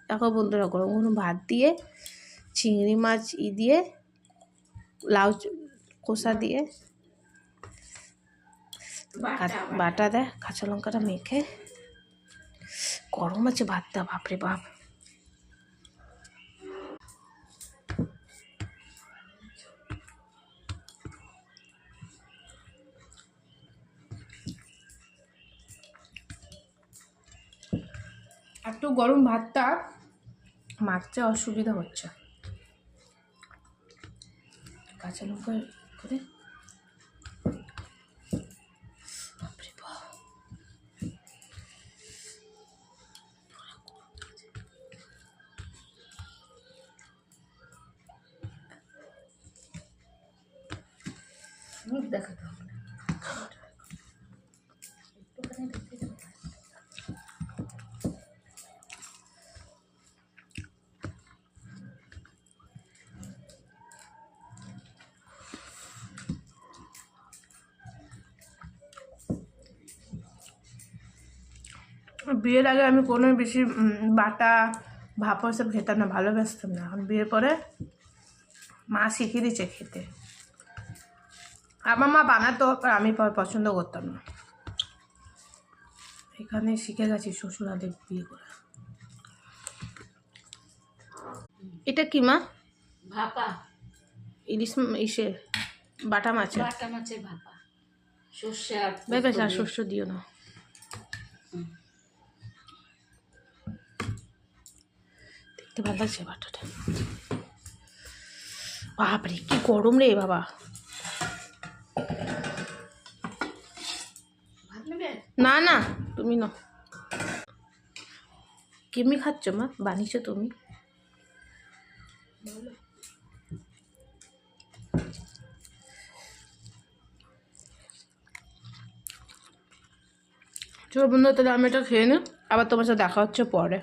দেখো বন্ধুরা, গরম গরম ভাত দিয়ে চিংড়ি মাছ দিয়ে লাউ কষা দিয়ে বাটা দেয়, কাঁচা লঙ্কাটা মেখে। গরম আছে ভাতটা, বাপরে বাপ। একটু গরম ভাতটা মারতে অসুবিধা হচ্ছে। কাঁচা লঙ্কা করে বাপরে বাপ। দেখাতে হবে না। বিয়ের আগে আমি কোনো বেশি বাটা ভাপা সব খেতাম না, ভালোবাসতাম না। এখন বিয়ের পরে মা শিখিয়ে দিচ্ছে খেতে। আমার মা বানাতো, আমি পছন্দ করতাম না। এখানে শিখে গেছি শ্বশুরাদের বিয়ে করে। এটা কি মা? ভাপা ইলিশ ইসের বাটা মাছের ভাপা। সর্ষে আর বেশ, আর শস্য দিও না। দেখতে ভালো লাগছে বাটাটা। বাপরে কি গরম রে বাবা। না না, তুমি না। কেমনি খাচ্ছ মা? বানিয়েছো তুমি? চলো বন্ধু, তাহলে আমি এটা খেয়ে নিই, আবার তোমার সাথে দেখা হচ্ছে পরে।